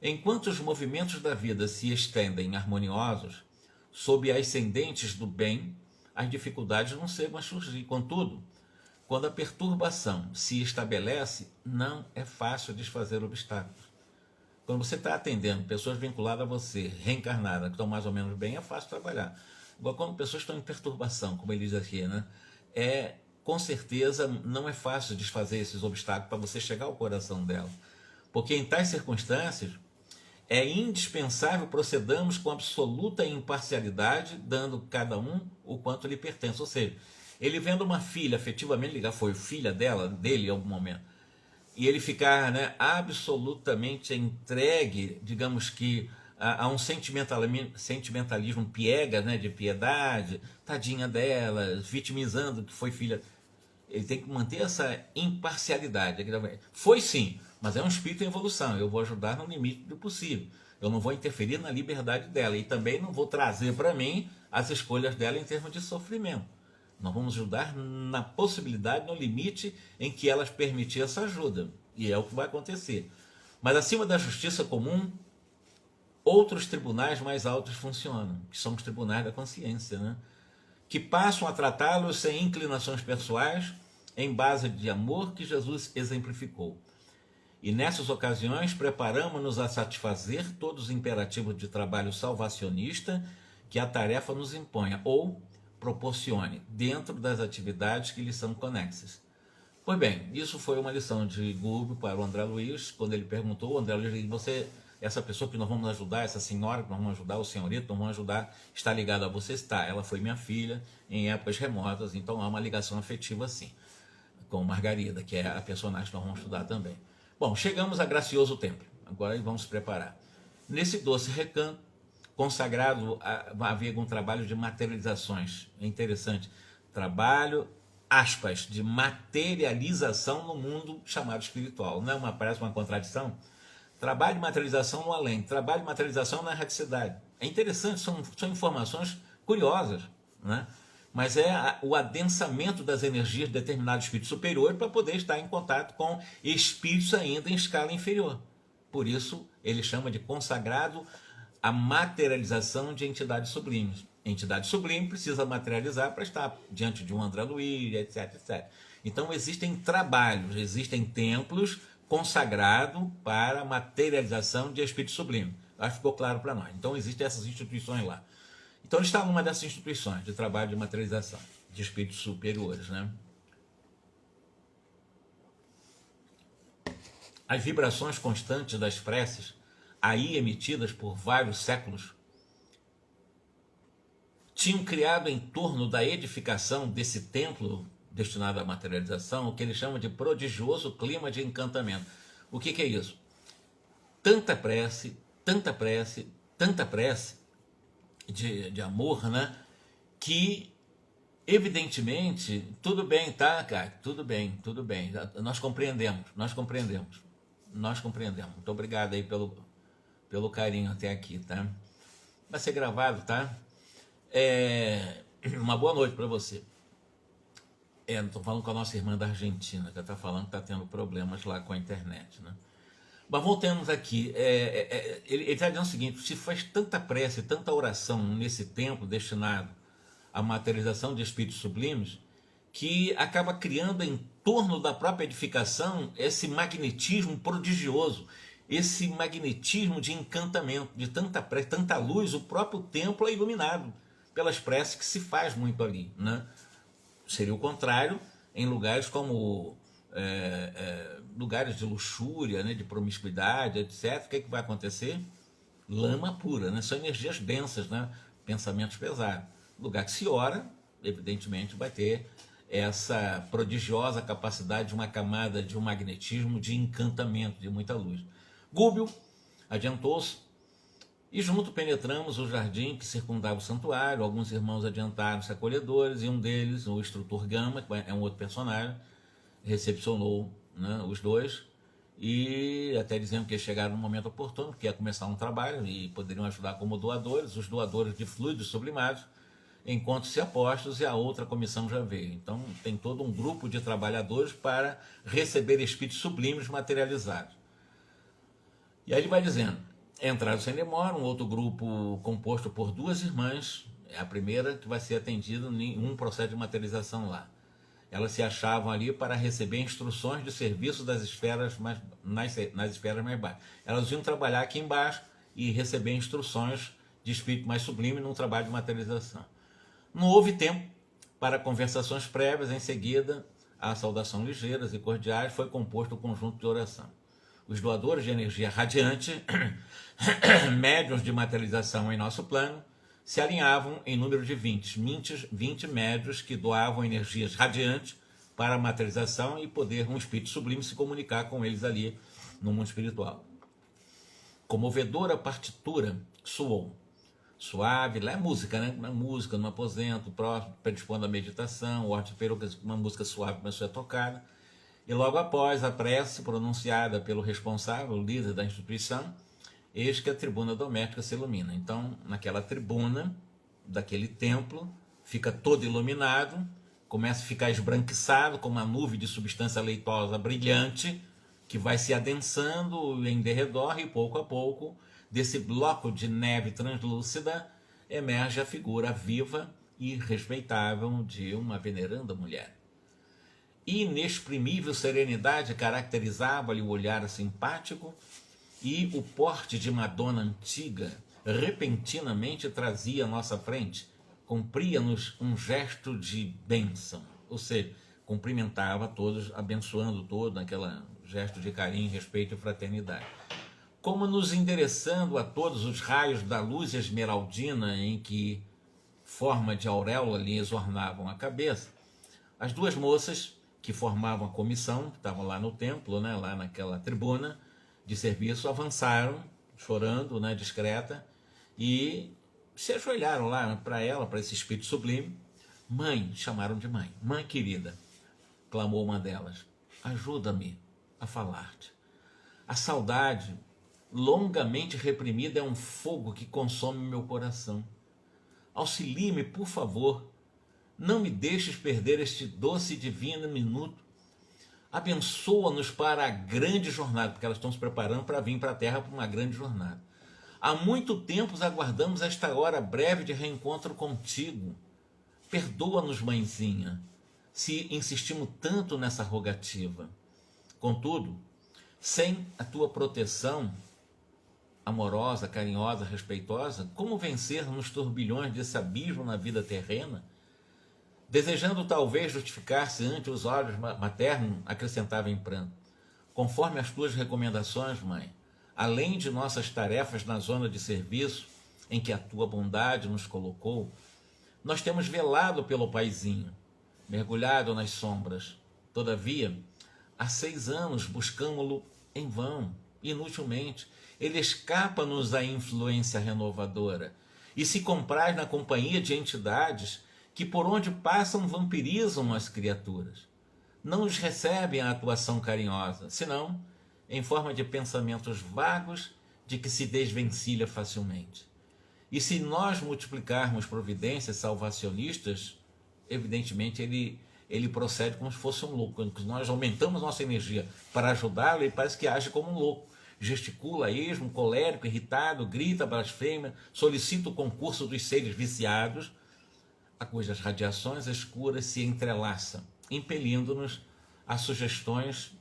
Enquanto os movimentos da vida se estendem harmoniosos, sob ascendentes do bem, as dificuldades não chegam a surgir. Contudo, quando a perturbação se estabelece, não é fácil desfazer obstáculos. Quando você está atendendo pessoas vinculadas a você, reencarnadas, que estão mais ou menos bem, é fácil trabalhar. Agora, quando pessoas estão em perturbação, como ele diz aqui, né, com certeza não é fácil desfazer esses obstáculos para você chegar ao coração dela. Porque em tais circunstâncias, é indispensável procedamos com absoluta imparcialidade, dando cada um o quanto lhe pertence. Ou seja, ele vendo uma filha afetivamente ligada, foi filha dele em algum momento, e ele ficar, né, absolutamente entregue, digamos que, a um sentimentalismo piega, né, de piedade, tadinha dela, vitimizando que foi filha. Ele tem que manter essa imparcialidade. Foi sim, mas é um espírito em evolução. Eu vou ajudar no limite do possível. Eu não vou interferir na liberdade dela e também não vou trazer para mim as escolhas dela em termos de sofrimento. Nós vamos ajudar na possibilidade, no limite em que elas permitirem essa ajuda. E é o que vai acontecer. Mas acima da justiça comum, outros tribunais mais altos funcionam, que são os tribunais da consciência, né? Que passam a tratá-los sem inclinações pessoais, em base de amor que Jesus exemplificou. E nessas ocasiões preparamos-nos a satisfazer todos os imperativos de trabalho salvacionista que a tarefa nos imponha ou proporcione dentro das atividades que lhes são conexas. Pois bem, isso foi uma lição de Gubbio para o André Luiz, quando ele perguntou, o André Luiz, você, essa pessoa que nós vamos ajudar, essa senhora que nós vamos ajudar, o senhorito, nós vamos ajudar, está ligada a você? Está, ela foi minha filha em épocas remotas, então há uma ligação afetiva sim, com Margarida, que é a personagem que nós vamos estudar também. Bom, chegamos a Gracioso Templo, agora vamos se preparar. Nesse doce recanto, consagrado, havia um trabalho de materializações, é interessante, trabalho, aspas, de materialização no mundo chamado espiritual. Não é parece uma contradição? Trabalho de materialização no além, trabalho de materialização na erraticidade. É interessante, são informações curiosas, né? Mas é o adensamento das energias de determinado espírito superior para poder estar em contato com espíritos ainda em escala inferior. Por isso, ele chama de consagrado a materialização de entidades sublimes. Entidade sublime precisa materializar para estar diante de um André Luiz, etc, etc. Então existem trabalhos, existem templos consagrados para a materialização de espírito sublime. Acho que ficou claro para nós. Então existem essas instituições lá. Então ele está numa dessas instituições de trabalho de materialização de espíritos superiores, né? As vibrações constantes das preces aí emitidas por vários séculos tinham criado em torno da edificação desse templo destinado à materialização o que ele chama de prodigioso clima de encantamento. O que é isso? Tanta prece, tanta prece, tanta prece de amor, né? Que evidentemente, tudo bem, tá, cara? Tudo bem, tudo bem. Nós compreendemos. Muito obrigado aí pelo carinho até aqui, tá? Vai ser gravado, tá? Uma boa noite para você. Estou falando com a nossa irmã da Argentina, que está falando que está tendo problemas lá com a internet, né? Mas voltemos aqui, ele está dizendo o seguinte, se faz tanta prece, tanta oração nesse templo destinado à materialização de espíritos sublimes, que acaba criando em torno da própria edificação esse magnetismo prodigioso. esse magnetismo de encantamento, de tanta luz. O próprio templo é iluminado pelas preces que se faz muito ali, né? Seria o contrário em lugares como lugares de luxúria, né, de promiscuidade, etc. O que vai acontecer? Lama pura, né? São energias densas, né? Pensamentos pesados. Lugar que se ora, evidentemente, vai ter essa prodigiosa capacidade de uma camada de um magnetismo, de encantamento, de muita luz. Gúbio adiantou-se e junto penetramos o jardim que circundava o santuário. Alguns irmãos adiantaram-se acolhedores e um deles, o instrutor Gama, que é um outro personagem, recepcionou, né, os dois, e até dizendo que chegaram no momento oportuno, que ia começar um trabalho e poderiam ajudar como doadores, os doadores de fluidos sublimados, encontros-se apostos, e a outra comissão já veio. Então tem todo um grupo de trabalhadores para receber espíritos sublimes materializados. E aí ele vai dizendo: entraram sem demora um outro grupo composto por duas irmãs, é a primeira que vai ser atendida em um processo de materialização lá. Elas se achavam ali para receber instruções de serviço das esferas nas esferas mais baixas. Elas iam trabalhar aqui embaixo e receber instruções de espírito mais sublime num trabalho de materialização. Não houve tempo para conversações prévias. Em seguida, a saudação ligeiras e cordiais, foi composto o conjunto de oração. Os doadores de energia radiante, médiuns de materialização em nosso plano, se alinhavam em número de 20 médiuns que doavam energias radiantes para a materialização e poder um espírito sublime se comunicar com eles ali no mundo espiritual. Comovedora partitura soou. Suave, lá é música, né? Uma música no aposento, próximo, predispondo a meditação, o ordem peruca, uma música suave começou a tocar. E logo após a prece pronunciada pelo responsável, o líder da instituição, eis que a tribuna doméstica se ilumina. Então, naquela tribuna daquele templo, fica todo iluminado, começa a ficar esbranquiçado com uma nuvem de substância leitosa brilhante, que vai se adensando em derredor, e pouco a pouco, desse bloco de neve translúcida, emerge a figura viva e respeitável de uma veneranda mulher. Inexprimível serenidade caracterizava-lhe o olhar simpático, e o porte de Madonna antiga repentinamente trazia à nossa frente, cumpria-nos um gesto de bênção, ou seja, cumprimentava todos, abençoando todos, naquele gesto de carinho, respeito e fraternidade. Como nos endereçando a todos os raios da luz esmeraldina em que forma de auréola lhes ornavam a cabeça, as duas moças que formavam a comissão, que estavam lá no templo, né, lá naquela tribuna de serviço, avançaram, chorando, né, discreta, e se ajoelharam lá para ela, para esse espírito sublime. Mãe, chamaram de mãe. Mãe querida, clamou uma delas, ajuda-me a falar-te. A saudade, longamente reprimida, é um fogo que consome meu coração. Auxilie-me, por favor. Não me deixes perder este doce e divino minuto. Abençoa-nos para a grande jornada, porque elas estão se preparando para vir para a Terra para uma grande jornada. Há muito tempo aguardamos esta hora breve de reencontro contigo. Perdoa-nos, mãezinha, se insistimos tanto nessa rogativa. Contudo, sem a tua proteção amorosa, carinhosa, respeitosa, como vencer nos turbilhões desse abismo na vida terrena? Desejando talvez justificar-se ante os olhos maternos, acrescentava em pranto, conforme as tuas recomendações, mãe, além de nossas tarefas na zona de serviço em que a tua bondade nos colocou, nós temos velado pelo paizinho, mergulhado nas sombras. Todavia, há 6 anos buscamo-lo em vão, inutilmente. Ele escapa-nos da influência renovadora e se compraz na companhia de entidades que por onde passam vampirizam as criaturas. Não os recebem a atuação carinhosa, senão em forma de pensamentos vagos de que se desvencilha facilmente. E se nós multiplicarmos providências salvacionistas, evidentemente ele procede como se fosse um louco. Quando nós aumentamos nossa energia para ajudá-lo, ele parece que age como um louco. Gesticula, esmo, colérico, irritado, grita, blasfema, solicita o concurso dos seres viciados, a cujas radiações escuras se entrelaçam, impelindo-nos a sugestões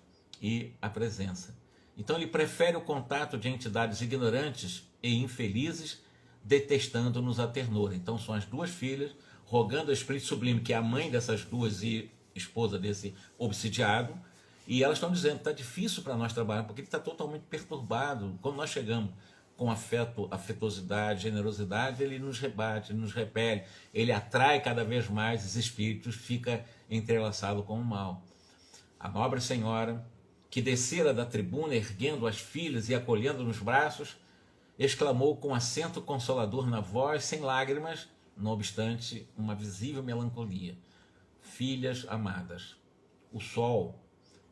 e a presença. Então ele prefere o contato de entidades ignorantes e infelizes, detestando-nos a ternura. Então são as duas filhas rogando ao Espírito Sublime, que é a mãe dessas duas e esposa desse obsidiado, e elas estão dizendo que está difícil para nós trabalhar, porque ele está totalmente perturbado. Quando nós chegamos com afeto, afetuosidade, generosidade, ele nos rebate, ele nos repele, ele atrai cada vez mais os espíritos, fica entrelaçado com o mal. A nobre senhora, que descera da tribuna, erguendo as filhas e acolhendo nos braços, exclamou com acento consolador na voz, sem lágrimas, não obstante uma visível melancolia: filhas amadas, o sol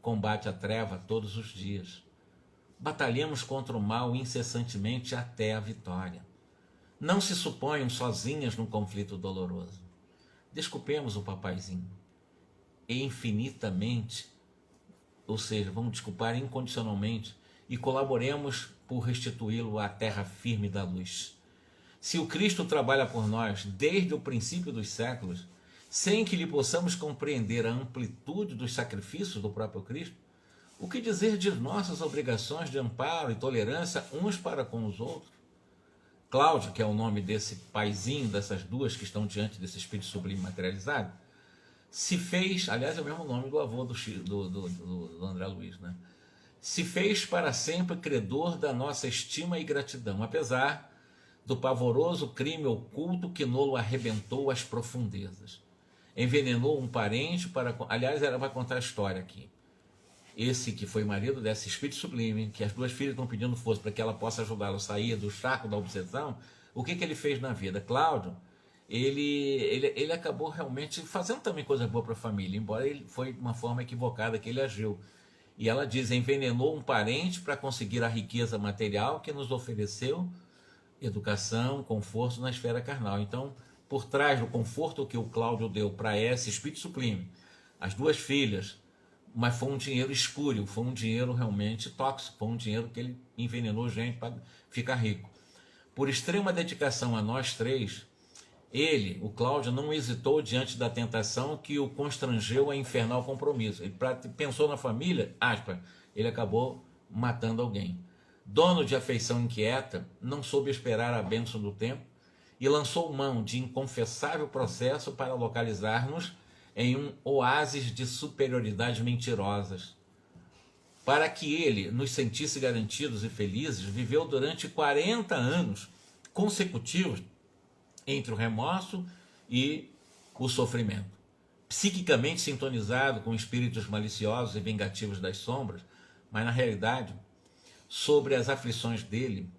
combate a treva todos os dias. Batalhemos contra o mal incessantemente até a vitória. Não se suponham sozinhas num conflito doloroso. Desculpemos o papaizinho. E infinitamente, ou seja, vamos desculpar incondicionalmente, e colaboremos por restituí-lo à terra firme da luz. Se o Cristo trabalha por nós desde o princípio dos séculos, sem que lhe possamos compreender a amplitude dos sacrifícios do próprio Cristo, o que dizer de nossas obrigações de amparo e tolerância uns para com os outros? Cláudio, que é o nome desse paizinho, dessas duas que estão diante desse Espírito Sublime materializado, se fez, aliás é o mesmo nome do avô do André Luiz, né? Se fez para sempre credor da nossa estima e gratidão, apesar do pavoroso crime oculto que nolo arrebentou às profundezas. Envenenou um parente para... Aliás, ela vai contar a história aqui. Esse que foi marido desse Espírito Sublime, que as duas filhas estão pedindo força para que ela possa ajudá-lo a sair do charco da obsessão, o que ele fez na vida? Cláudio, ele acabou realmente fazendo também coisa boa para a família, embora ele foi de uma forma equivocada que ele agiu. E ela diz, envenenou um parente para conseguir a riqueza material que nos ofereceu educação, conforto na esfera carnal. Então, por trás do conforto que o Cláudio deu para esse Espírito Sublime, as duas filhas, mas foi um dinheiro espúrio, foi um dinheiro realmente tóxico, foi um dinheiro que ele envenenou gente para ficar rico. Por extrema dedicação a nós três, ele, o Cláudio, não hesitou diante da tentação que o constrangeu a infernal compromisso. Ele pensou na família, aspas, ele acabou matando alguém. Dono de afeição inquieta, não soube esperar a bênção do tempo e lançou mão de inconfessável processo para localizar-nos em um oásis de superioridades mentirosas. Para que ele nos sentisse garantidos e felizes, viveu durante 40 anos consecutivos entre o remorso e o sofrimento. Psiquicamente sintonizado com espíritos maliciosos e vingativos das sombras, mas na realidade, sobre as aflições dele,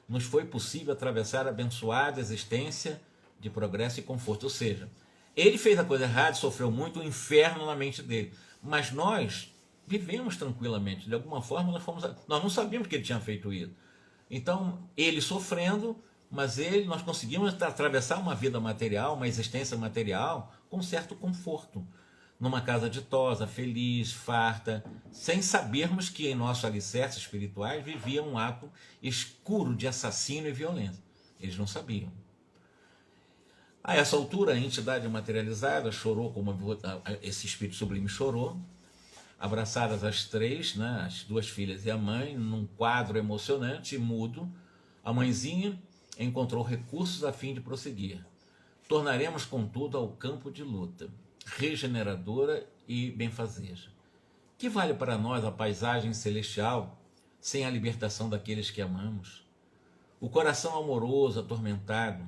nos foi possível atravessar a abençoada existência de progresso e conforto. Ou seja, ele fez a coisa errada, sofreu muito, o inferno na mente dele. Mas nós vivemos tranquilamente. De alguma forma, nós não sabíamos que ele tinha feito isso. Então, ele sofrendo, mas nós conseguimos atravessar uma vida material, uma existência material, com certo conforto. Numa casa ditosa, feliz, farta, sem sabermos que em nossos alicerces espirituais vivia um ato escuro de assassínio e violência. Eles não sabiam. A essa altura, a entidade materializada chorou como esse Espírito Sublime chorou, abraçadas as três, né, as duas filhas e a mãe, num quadro emocionante e mudo. A mãezinha encontrou recursos a fim de prosseguir. Tornaremos, contudo, ao campo de luta, regeneradora e benfazeja. Que vale para nós a paisagem celestial sem a libertação daqueles que amamos? O coração amoroso, atormentado,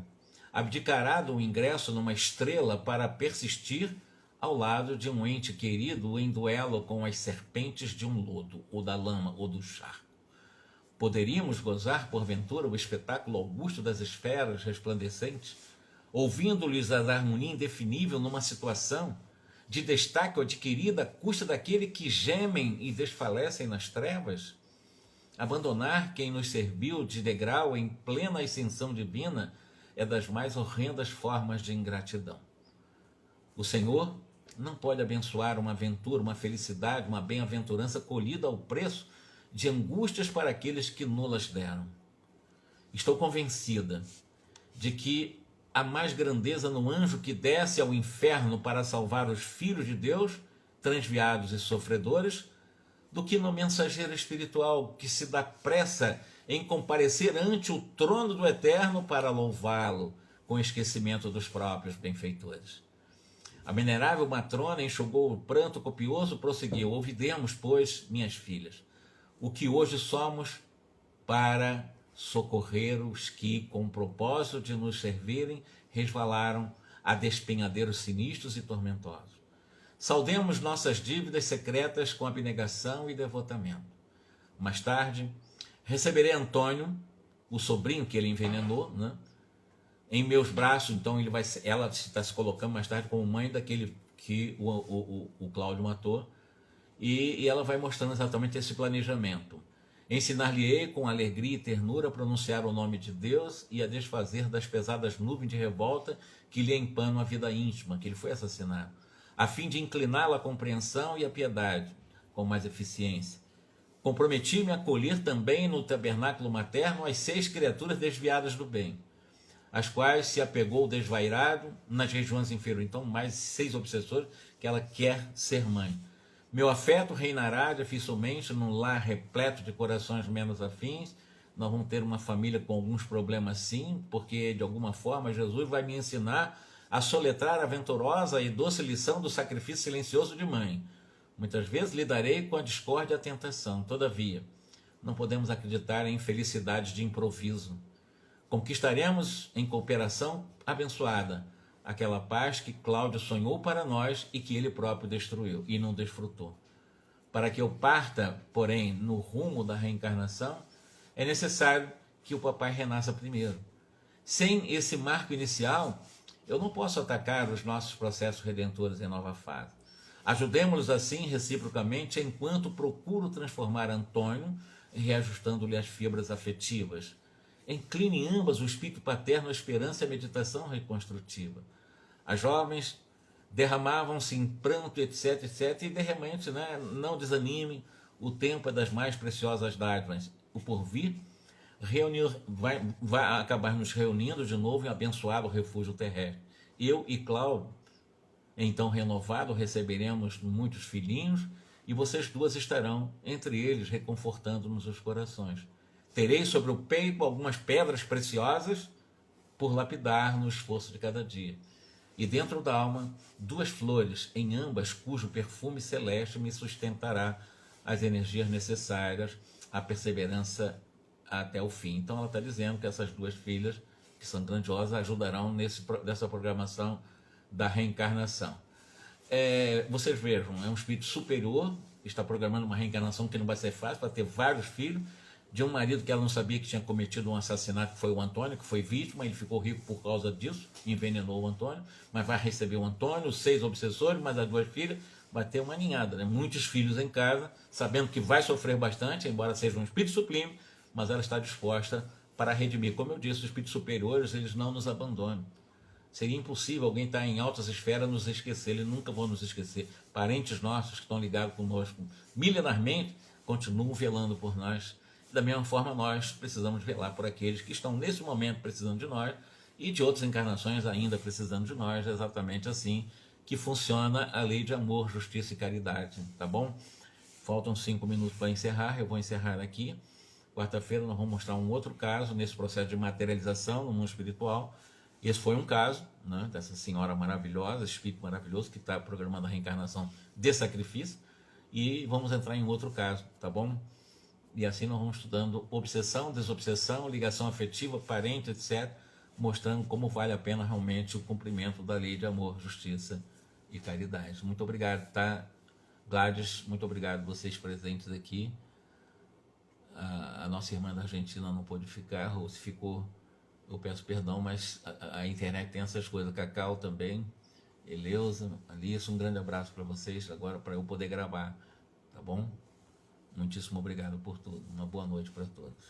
abdicará do ingresso numa estrela para persistir ao lado de um ente querido em duelo com as serpentes de um lodo, ou da lama, ou do charco. Poderíamos gozar, porventura, o espetáculo augusto das esferas resplandecentes, ouvindo-lhes a harmonia indefinível numa situação de destaque adquirida à custa daquele que gemem e desfalecem nas trevas? Abandonar quem nos serviu de degrau em plena ascensão divina é das mais horrendas formas de ingratidão. O Senhor não pode abençoar uma aventura, uma felicidade, uma bem-aventurança colhida ao preço de angústias para aqueles que nulas deram. Estou convencida de que há mais grandeza no anjo que desce ao inferno para salvar os filhos de Deus, transviados e sofredores, do que no mensageiro espiritual que se dá pressa em comparecer ante o trono do Eterno para louvá-lo, com esquecimento dos próprios benfeitores. A venerável matrona enxugou o pranto copioso, prosseguiu: ouvidemos, pois, minhas filhas, o que hoje somos para socorrer os que, com o propósito de nos servirem, resvalaram a despenhadeiros sinistros e tormentosos. Saudemos nossas dívidas secretas com abnegação e devotamento. Mais tarde, receberei Antônio, o sobrinho que ele envenenou, né, em meus braços. Então ela está se colocando mais tarde como mãe daquele que o Cláudio matou, e ela vai mostrando exatamente esse planejamento. Ensinar-lhe-ei com alegria e ternura a pronunciar o nome de Deus e a desfazer das pesadas nuvens de revolta que lhe empanam a vida íntima, que ele foi assassinado, a fim de incliná-la à compreensão e à piedade com mais eficiência. Comprometi-me a acolher também no tabernáculo materno as 6 criaturas desviadas do bem, às quais se apegou desvairado nas regiões inferiores. Então, mais 6 obsessores que ela quer ser mãe. Meu afeto reinará dificilmente num lar repleto de corações menos afins. Nós vamos ter uma família com alguns problemas, sim, porque de alguma forma Jesus vai me ensinar a soletrar a venturosa e doce lição do sacrifício silencioso de mãe. Muitas vezes lidarei com a discórdia e a tentação. Todavia, não podemos acreditar em felicidades de improviso. Conquistaremos em cooperação abençoada aquela paz que Cláudio sonhou para nós e que ele próprio destruiu e não desfrutou. Para que eu parta, porém, no rumo da reencarnação, é necessário que o papai renasça primeiro. Sem esse marco inicial, eu não posso atacar os nossos processos redentores em nova fase. Ajudemos-los assim reciprocamente, enquanto procuro transformar Antônio, reajustando-lhe as fibras afetivas. Incline em ambas o espírito paterno à esperança e à meditação reconstrutiva. As jovens derramavam-se em pranto, etc, etc, e de repente, né, não desanime, o tempo é das mais preciosas dádivas. O porvir vai acabar nos reunindo de novo em abençoado refúgio terrestre. Eu e Cláudio, então renovado, receberemos muitos filhinhos, e vocês duas estarão entre eles, reconfortando-nos os corações. Terei sobre o peito algumas pedras preciosas por lapidar no esforço de cada dia. E dentro da alma, 2 flores, em ambas cujo perfume celeste me sustentará as energias necessárias à perseverança até o fim. Então ela está dizendo que essas 2 filhas, que são grandiosas, ajudarão nessa programação da reencarnação. Vocês vejam, é um espírito superior, está programando uma reencarnação que não vai ser fácil, para ter vários filhos, de um marido que ela não sabia que tinha cometido um assassinato, que foi o Antônio, que foi vítima. Ele ficou rico por causa disso, envenenou o Antônio, mas vai receber o Antônio, 6 obsessores, mais as 2 filhas, vai ter uma ninhada, né? Muitos filhos em casa, sabendo que vai sofrer bastante, embora seja um espírito sublime, mas ela está disposta para redimir. Como eu disse, os espíritos superiores, eles não nos abandonam. Seria impossível alguém estar em altas esferas nos esquecer, eles nunca vão nos esquecer. Parentes nossos que estão ligados conosco milenarmente, continuam velando por nós. Da mesma forma, nós precisamos velar por aqueles que estão nesse momento precisando de nós e de outras encarnações ainda precisando de nós. É exatamente assim que funciona a lei de amor, justiça e caridade, tá bom? Faltam 5 minutos para encerrar, eu vou encerrar aqui. Quarta-feira nós vamos mostrar um outro caso nesse processo de materialização no mundo espiritual. Esse foi um caso, né, dessa senhora maravilhosa, espírito maravilhoso, que está programando a reencarnação de sacrifício. E vamos entrar em outro caso, tá bom? E assim nós vamos estudando obsessão, desobsessão, ligação afetiva, parente, etc., mostrando como vale a pena realmente o cumprimento da lei de amor, justiça e caridade. Muito obrigado, tá? Gladys, muito obrigado vocês presentes aqui. A nossa irmã da Argentina não pôde ficar, ou se ficou, eu peço perdão, mas a internet tem essas coisas. Cacau também, Eleusa, Alice, um grande abraço para vocês, agora para eu poder gravar, tá bom? Muitíssimo obrigado por tudo. Uma boa noite para todos.